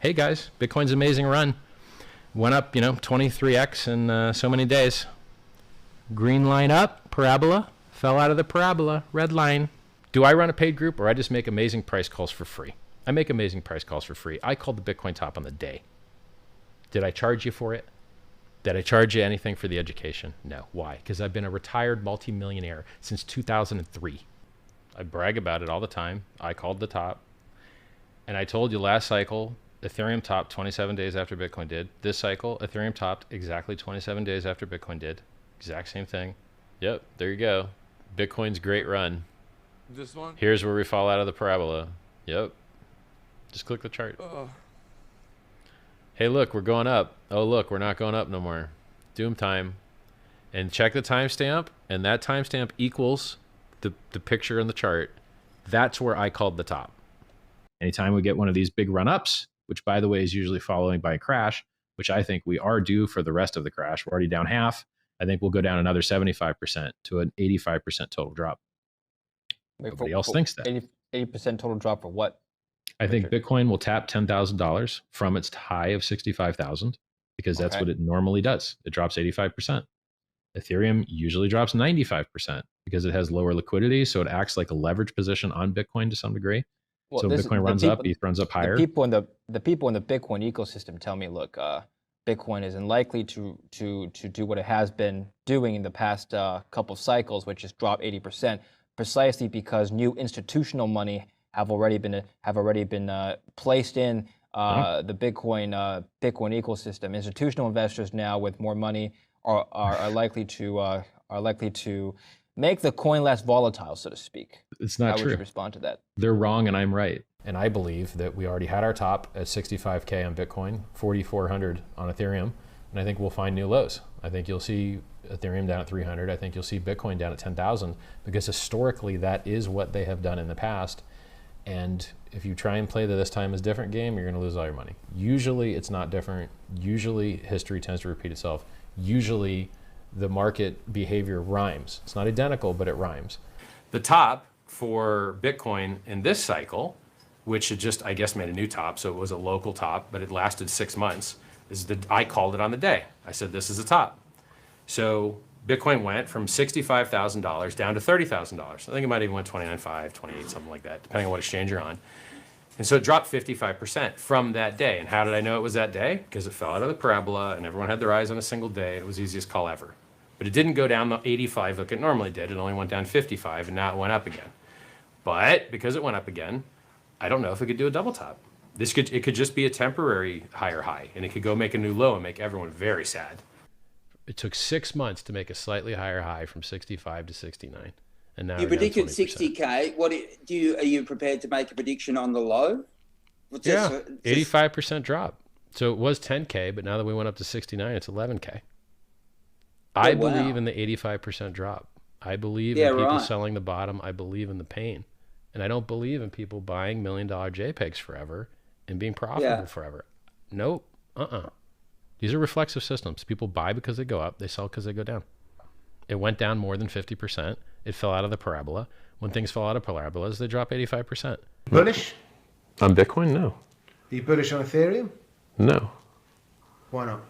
hey guys, Bitcoin's amazing run. Went up, 23x in so many days. Green line up, parabola, fell out of the parabola, red line. Do I run a paid group or I just make amazing price calls for free? I make amazing price calls for free. I called the Bitcoin top on the day. Did I charge you for it? Did I charge you anything for the education? No. Why? Because I've been a retired multimillionaire since 2003. I brag about it all the time. I called the top. And I told you last cycle, Ethereum topped 27 days after Bitcoin did. This cycle, Ethereum topped exactly 27 days after Bitcoin did. Exact same thing. Yep, there you go. Bitcoin's great run. This one? Here's where we fall out of the parabola. Yep. Just click the chart. Hey, look, we're going up. Oh, look, we're not going up no more. Doom time. And check the timestamp, and that timestamp equals the picture in the chart. That's where I called the top. Anytime we get one of these big run-ups, which, by the way, is usually following by a crash, which I think we are due for the rest of the crash. We're already down half. I think we'll go down another 75% to an 85% total drop. Nobody else thinks that. 80% total drop for what? I think Bitcoin will tap $10,000 from its high of 65,000 because that's what it normally does. It drops 85%. Ethereum usually drops 95% because it has lower liquidity. So it acts like a leverage position on Bitcoin to some degree. Well, so Bitcoin runs up, ETH runs up higher. The people in the Bitcoin ecosystem tell me, look, Bitcoin is unlikely to do what it has been doing in the past couple of cycles, which is drop 80%, precisely because new institutional money have already been placed in the Bitcoin ecosystem. Institutional investors now with more money are likely to make the coin less volatile, so to speak. It's not true. How would you respond to that? They're wrong and I'm right. And I believe that we already had our top at 65K on Bitcoin, 4,400 on Ethereum, and I think we'll find new lows. I think you'll see Ethereum down at 300. I think you'll see Bitcoin down at 10,000 because historically that is what they have done in the past. And if you try and play the this time is different game, you're going to lose all your money. Usually it's not different. Usually history tends to repeat itself. Usually the market behavior rhymes. It's not identical, but it rhymes. The top for Bitcoin in this cycle, which had just, I guess, made a new top, so it was a local top, but it lasted 6 months, I called it on the day. I said, this is a top. So Bitcoin went from $65,000 down to $30,000. I think it might even went 29.5, 28, something like that, depending on what exchange you're on. And so it dropped 55% from that day. And how did I know it was that day? Because it fell out of the parabola and everyone had their eyes on a single day. It was the easiest call ever. But it didn't go down the 85 like it normally did. It only went down 55 and now it went up again. But because it went up again, I don't know if it could do a double top. It could just be a temporary higher high and it could go make a new low and make everyone very sad. It took 6 months to make a slightly higher high from 65 to 69. And now you predicted 60K. Are you prepared to make a prediction on the low? Yeah, 85% drop. So it was 10K, but now that we went up to 69, it's 11K. I believe in the 85% drop. I believe in people selling the bottom. I believe in the pain. And I don't believe in people buying $1 million JPEGs forever and being profitable forever. Nope. These are reflexive systems. People buy because they go up. They sell because they go down. It went down more than 50%. It fell out of the parabola. When things fall out of parabolas, they drop 85%. Bullish? On Bitcoin, no. Are you bullish on Ethereum? No. Why not?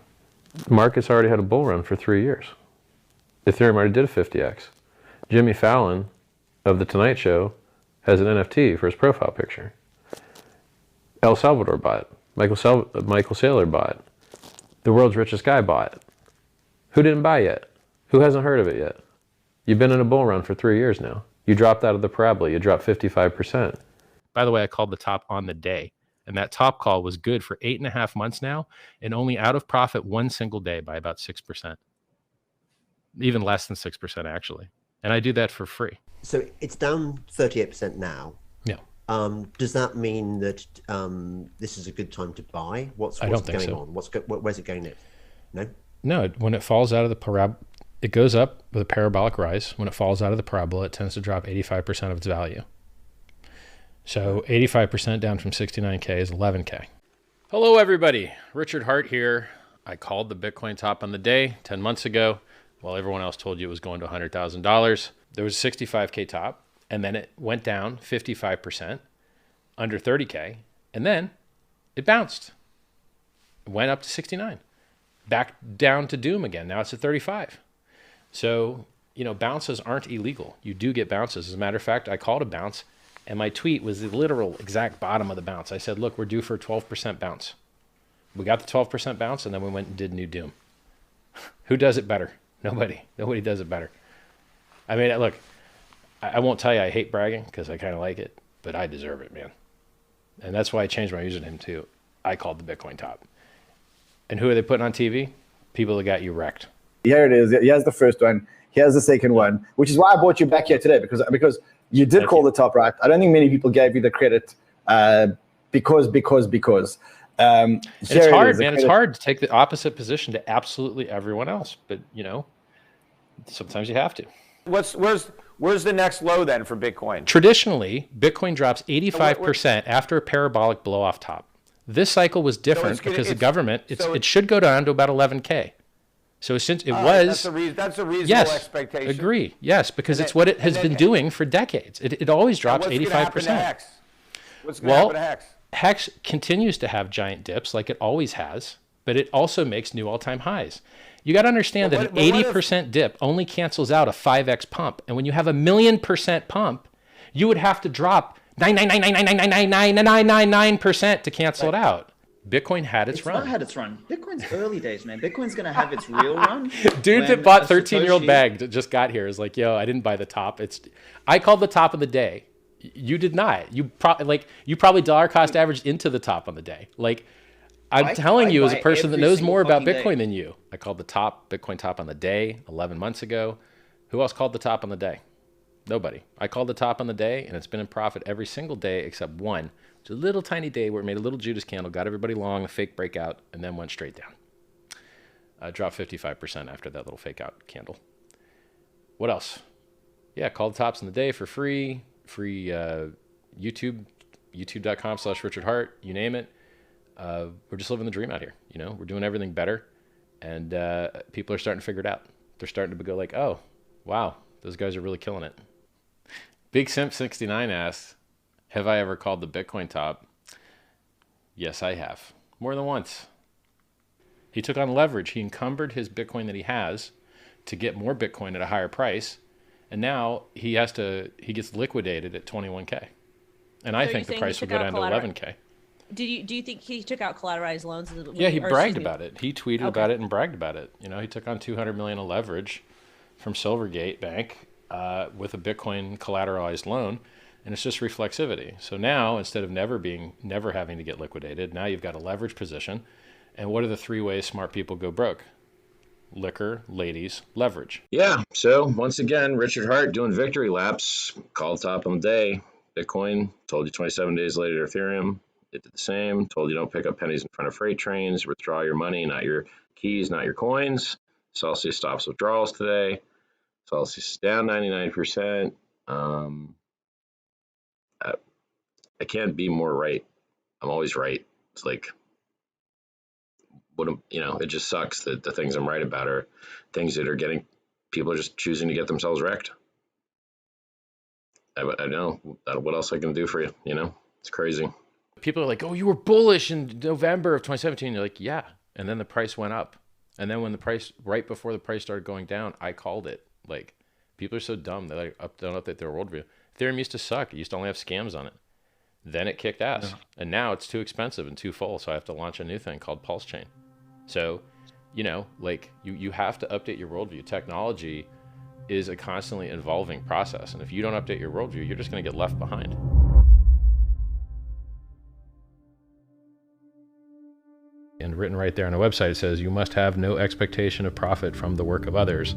The market's already had a bull run for 3 years. Ethereum already did a 50x. Jimmy Fallon of The Tonight Show has an NFT for his profile picture. El Salvador bought it. Michael Saylor bought it. The world's richest guy bought it. Who didn't buy yet? Who hasn't heard of it yet? You've been in a bull run for 3 years now. You dropped out of the parabola. You dropped 55%. By the way, I called the top on the day. And that top call was good for 8.5 months now and only out of profit one single day by about 6%. Even less than 6%, actually. And I do that for free. So it's down 38% now. Yeah. Does that mean that this is a good time to buy? What's going on? Where's it going next? No? No, when it falls out of the parabola, it goes up with a parabolic rise. When it falls out of the parabola, it tends to drop 85% of its value. So 85% down from 69K is 11K. Hello, everybody. Richard Hart here. I called the Bitcoin top on the day 10 months ago while everyone else told you it was going to $100,000. There was a 65K top, and then it went down 55%, under 30K, and then it bounced. went up to 69, back down to doom again. Now it's at 35. So, bounces aren't illegal. You do get bounces. As a matter of fact, I called a bounce, and my tweet was the literal exact bottom of the bounce. I said, look, we're due for a 12% bounce. We got the 12% bounce, and then we went and did new doom. Who does it better? Nobody. Nobody does it better. I mean, look, I won't tell you I hate bragging because I kind of like it, but I deserve it, man. And that's why I changed my username too. I called the Bitcoin top. And who are they putting on TV? People that got you wrecked. Here it is. Here's the first one. Here's the second one, which is why I brought you back here today, because you did call the top right. I don't think many people gave you the credit because. It's hard, man. It's hard to take the opposite position to absolutely everyone else, but sometimes you have to. Where's the next low then for Bitcoin? Traditionally, Bitcoin drops 85% after a parabolic blow off top. This cycle was different because the government, it should go down to about 11K. So since it was... That's a reasonable expectation. Agree. Yes, because it's what it has been doing for decades. It always drops 85%. What's going to happen to Hex? Hex continues to have giant dips like it always has, but it also makes new all-time highs. You got to understand that an 80% dip only cancels out a 5x pump. And when you have a 1,000,000% pump, you would have to drop 99999999999% to cancel it out. Bitcoin had its run. It's not had its run. Bitcoin's early days, man. Bitcoin's going to have its real run. Dude that bought 13-year-old bag that just got here is like, yo, I didn't buy the top. I called the top of the day. You did not. You probably dollar cost averaged into the top on the day. Like, I'm telling you as a person that knows more about Bitcoin than you. I called the Bitcoin top on the day 11 months ago. Who else called the top on the day? Nobody. I called the top on the day, and it's been in profit every single day except one. It's a little tiny day where it made a little Judas candle, got everybody long, a fake breakout, and then went straight down. Dropped 55% after that little fake out candle. What else? Yeah, called tops on the day for free. Free YouTube, youtube.com/Richard Hart, you name it. We're just living the dream out here. We're doing everything better, and people are starting to figure it out. They're starting to go like, oh, wow, those guys are really killing it. Big Simp 69 asks, have I ever called the Bitcoin top? Yes, I have. More than once. He took on leverage. He encumbered his Bitcoin that he has to get more Bitcoin at a higher price, and now he gets liquidated at 21K. And I think the price will go down to 11K. Do you think he took out collateralized loans? Yeah, he bragged about it. He tweeted about it and bragged about it. He took on $200 million of leverage from Silvergate Bank with a Bitcoin collateralized loan, and it's just reflexivity. So now, instead of never having to get liquidated, now you've got a leverage position. And what are the 3 ways smart people go broke? Liquor, ladies, leverage. Yeah. So once again, Richard Hart doing victory laps. Called top on the day. Bitcoin, told you 27 days later, Ethereum. It did the same. Told you don't pick up pennies in front of freight trains. Withdraw your money, not your keys, not your coins. Celsius stops withdrawals today. Celsius is down 99%. I can't be more right. I'm always right. It's like, it just sucks that the things I'm right about are things that are people are just choosing to get themselves wrecked. I know. What else I can do for you? It's crazy. People are like, oh, you were bullish in November of 2017. You're like, yeah. And then the price went up. And then when right before the price started going down, I called it. Like, people are so dumb. They don't update their worldview. Ethereum used to suck. It used to only have scams on it. Then it kicked ass. Yeah. And now it's too expensive and too full. So I have to launch a new thing called Pulse Chain. So, you have to update your worldview. Technology is a constantly evolving process. And if you don't update your worldview, you're just going to get left behind. And written right there on the website, it says, you must have no expectation of profit from the work of others.